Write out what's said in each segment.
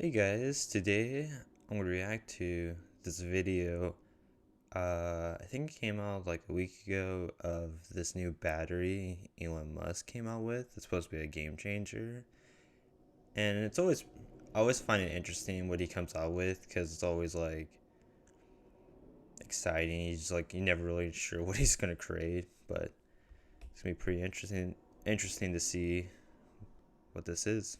Hey guys, today I'm gonna react to this video. I think it came out like a week ago of this new battery Elon Musk came out with. It's supposed to be a game changer, and I always find it interesting what he comes out with because it's always like exciting. He's like you're never really sure what he's gonna create, but it's gonna be pretty interesting to see what this is.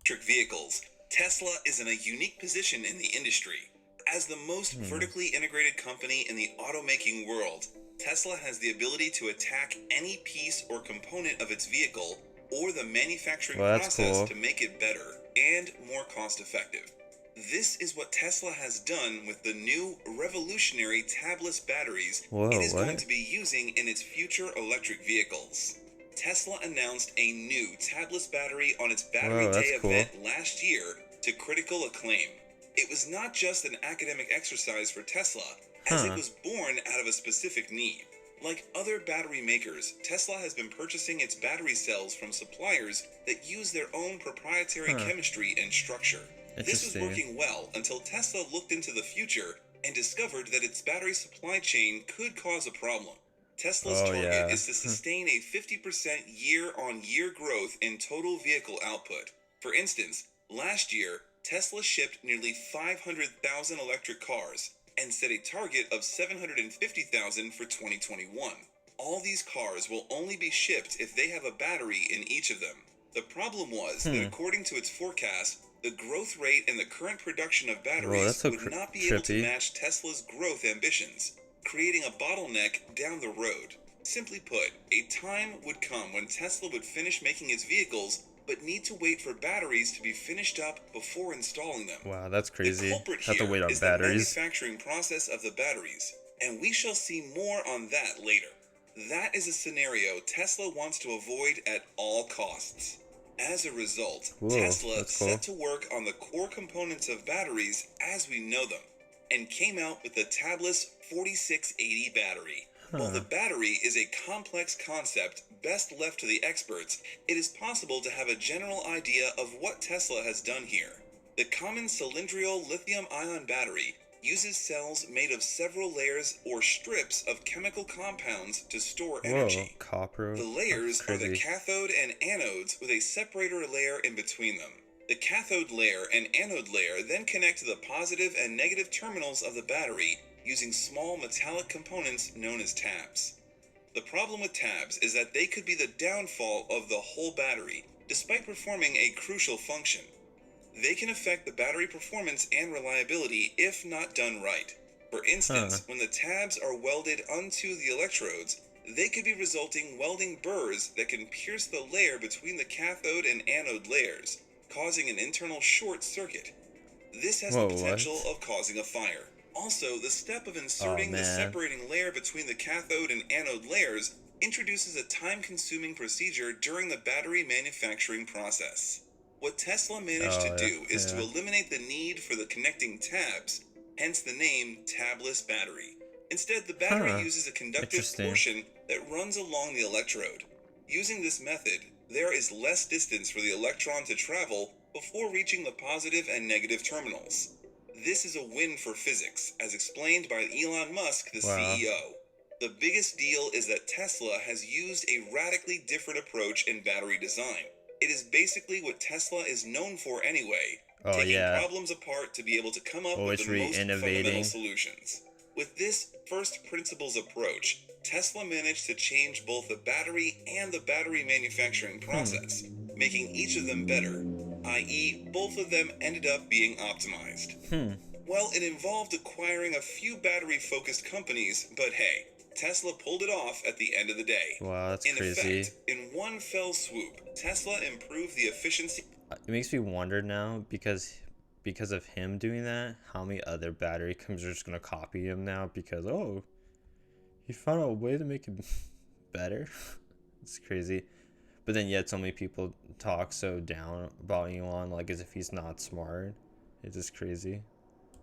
Electric vehicles, Tesla is in a unique position in the industry. As the most vertically integrated company in the automaking world, Tesla has the ability to attack any piece or component of its vehicle or the manufacturing Well, that's process cool. to make it better and more cost effective. This is what Tesla has done with the new revolutionary tabless batteries it Whoa, is going what? to be using in its future electric vehicles. Tesla announced a new tabless battery on its Battery Whoa, Day that's cool. event last year to critical acclaim. It was not just an academic exercise for Tesla, as it Huh. was born out of a specific need. Like other battery makers, Tesla has been purchasing its battery cells from suppliers that use their own proprietary Huh. chemistry and structure. This was Interesting. working well until Tesla looked into the future and discovered that its battery supply chain could cause a problem. Tesla's Oh target yeah. is to sustain a 50% year on year growth in total vehicle output. For instance, last year, Tesla shipped nearly 500,000 electric cars and set a target of 750,000 for 2021. All these cars will only be shipped if they have a battery in each of them. The problem was that Hmm. according to its forecast, the growth rate and the current production of Whoa, that's batteries so would not be able to trippy. match Tesla's growth ambitions, creating a bottleneck down the road. Simply put, a time would come when Tesla would finish making its vehicles but need to wait for batteries to be finished up before installing them. Wow, that's The crazy. culprit Have to here wait on is the batteries. manufacturing process of the batteries, and we shall see more on that later. That is a scenario Tesla wants to avoid at all costs. As a result, Whoa, Tesla that's cool. set to work on the core components of batteries as we know them, and came out with the tabless 4680 battery. While the Huh. battery is a complex concept best left to the experts, it is possible to have a general idea of what Tesla has done here. The common cylindrical lithium-ion battery uses cells made of several layers or strips of chemical compounds to store Whoa, energy. copper. The That's layers are the crazy. cathode and anodes with a separator layer in between them. The cathode layer and anode layer then connect to the positive and negative terminals of the battery using small metallic components known as tabs. The problem with tabs is that they could be the downfall of the whole battery, despite performing a crucial function. They can affect the battery performance and reliability if not done right. For Huh. instance, when the tabs are welded onto the electrodes, they could be resulting welding burrs that can pierce the layer between the cathode and anode layers, causing an internal short circuit. This has the Whoa, potential what? of causing a fire. Also, the step of Oh inserting the man. separating layer between the cathode and anode layers introduces a time-consuming procedure during the battery manufacturing process. What Tesla managed to Oh do is to yeah. eliminate the need for the connecting tabs, hence the name tabless battery. Instead, the battery Huh. uses a conductive Interesting. portion that runs along the electrode. Using this method, there is less distance for the electron to travel before reaching the positive and negative terminals. This is a win for physics, as explained by Elon Musk, the Wow. CEO. The biggest deal is that Tesla has used a radically different approach in battery design. It is basically what Tesla is known for anyway, Oh taking yeah. problems apart to be able to come up with the Always most fundamental re-innovating. solutions. With this first principles approach, Tesla managed to change both the battery and the battery manufacturing Hmm. process, making each of them better, i.e., both of them ended up being optimized. Hmm. Well, it involved acquiring a few battery focused companies, but hey, Tesla pulled it off at the end of the day. Wow, that's In crazy. effect, in one fell swoop, Tesla improved the efficiency. It makes me wonder now because of him doing that, how many other battery companies are just gonna copy him now because oh, he found a way to make it better. It's crazy. But then yet so many people talk so down about Elon like as if he's not smart. It's just crazy.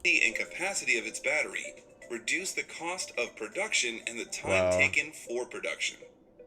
And capacity of its battery, reduce the cost of production and the time Wow. taken for production.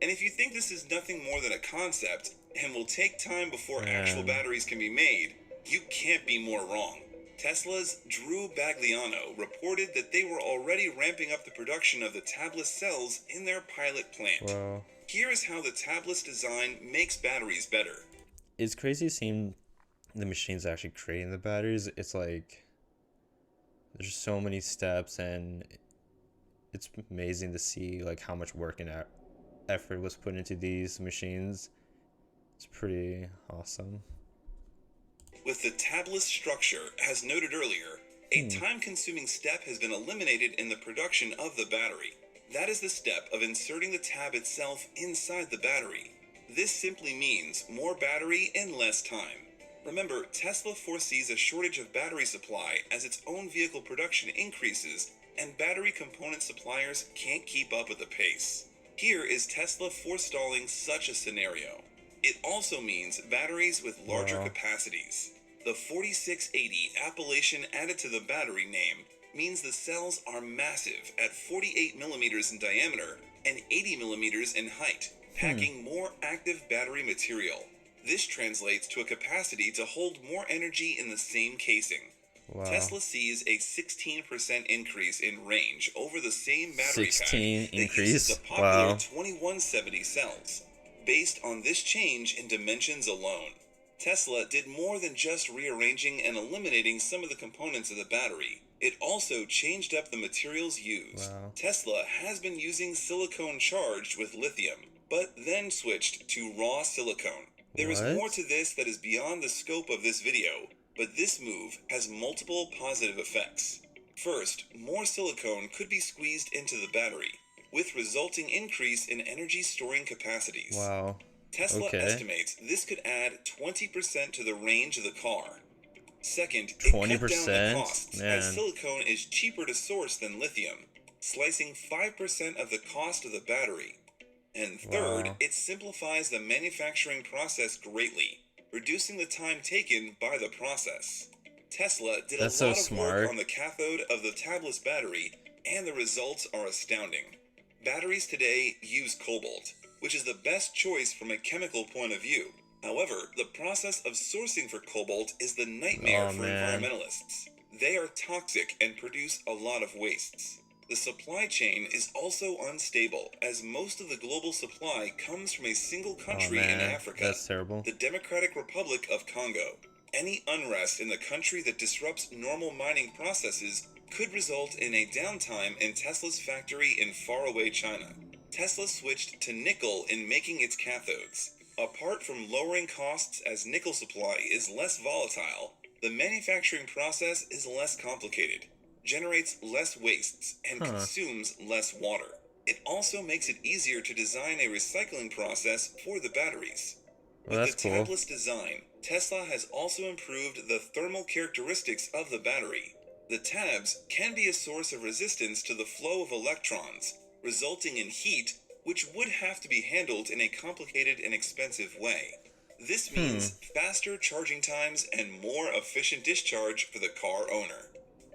And if you think this is nothing more than a concept and will take time before actual And batteries can be made, You can't be more wrong. Tesla's Drew Bagliano reported that they were already ramping up the production of the tabless cells in their pilot plant. Wow. Here is how the tabless design makes batteries better. It's crazy seeing the machines actually creating the batteries. It's like there's so many steps, and it's amazing to see like how much work and effort was put into these machines. It's pretty awesome. With the tabless structure, as noted earlier, a time-consuming step has been eliminated in the production of the battery. That is the step of inserting the tab itself inside the battery. This simply means more battery in less time. Remember, Tesla foresees a shortage of battery supply as its own vehicle production increases and battery component suppliers can't keep up with the pace. Here is Tesla forestalling such a scenario. It also means batteries with larger capacities. The 4680 appellation added to the battery name means the cells are massive at 48 millimeters in diameter and 80 millimeters in height, packing more active battery material. This translates to a capacity to hold more energy in the same casing. Wow. Tesla sees a 16% increase in range over the same battery 16 pack increase? that uses the popular Wow. 2170 cells. Based on this change in dimensions alone, Tesla did more than just rearranging and eliminating some of the components of the battery. It also changed up the materials used. Wow. Tesla has been using silicone charged with lithium, but then switched to raw silicone. There is more to this that is beyond the scope of this video, but this move has multiple positive effects. First, more silicone could be squeezed into the battery, with resulting increase in energy storing capacities. Wow. Tesla Okay. estimates this could add 20% to the range of the car. Second, it 20%? cut down the costs, Man. as silicone is cheaper to source than lithium, slicing 5% of the cost of the battery. And third, Wow. it simplifies the manufacturing process greatly, reducing the time taken by the process. Tesla did That's a so lot of smart. work on the cathode of the tabless battery, and the results are astounding. Batteries today use cobalt, which is the best choice from a chemical point of view. However, the process of sourcing for cobalt is the nightmare for environmentalists. They are toxic and produce a lot of wastes. The supply chain is also unstable, as most of the global supply comes from a single country in Africa, That's terrible. the Democratic Republic of Congo. Any unrest in the country that disrupts normal mining processes could result in a downtime in Tesla's factory in faraway China. Tesla switched to nickel in making its cathodes. Apart from lowering costs as nickel supply is less volatile, the manufacturing process is less complicated, generates less wastes, and consumes less water. It also makes it easier to design a recycling process for the batteries. Well, With that's the cool. tabless design, Tesla has also improved the thermal characteristics of the battery. The tabs can be a source of resistance to the flow of electrons, resulting in heat, which would have to be handled in a complicated and expensive way. This means faster charging times and more efficient discharge for the car owner.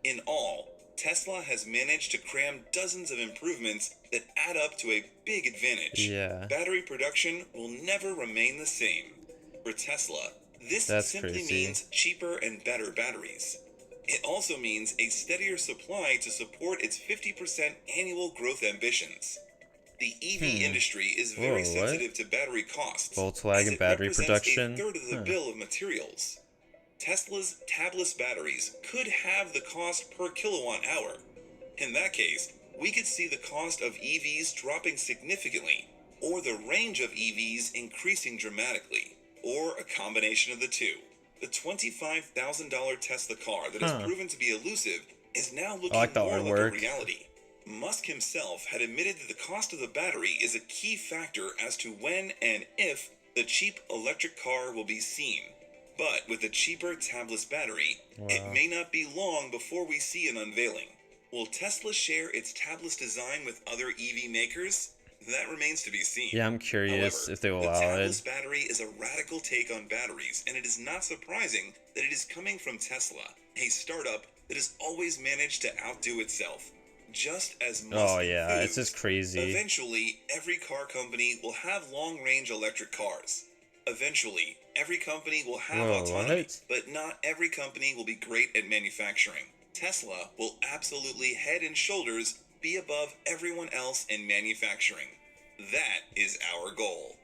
In all, Tesla has managed to cram dozens of improvements that add up to a big advantage. Yeah. Battery production will never remain the same. For Tesla, this That's simply crazy. means cheaper and better batteries. It also means a steadier supply to support its 50% annual growth ambitions. The EV industry is very Whoa, what? sensitive to battery costs, Volkswagen as it battery represents production? a third of the bill of materials. Tesla's tabless batteries could have the cost per kilowatt hour. In that case, we could see the cost of EVs dropping significantly, or the range of EVs increasing dramatically, or a combination of the two. The $25,000 Tesla car that has proven to be elusive is now looking like the more like a artwork. reality. Musk himself had admitted that the cost of the battery is a key factor as to when and if the cheap electric car will be seen. But with a cheaper tabless battery, it may not be long before we see an unveiling. Will Tesla share its tabless design with other EV makers? That remains to be seen. Yeah, I'm curious However, if they will the allow tabless it. battery is a radical take on batteries, and it is not surprising that it is coming from Tesla, a startup that has always managed to outdo itself. Just as Musk Oh yeah, it's enthused, just crazy. eventually every car company will have long-range electric cars. Eventually, every company will have Whoa, autonomy, what? but not every company will be great at manufacturing. Tesla will absolutely head and shoulders be above everyone else in manufacturing. That is our goal.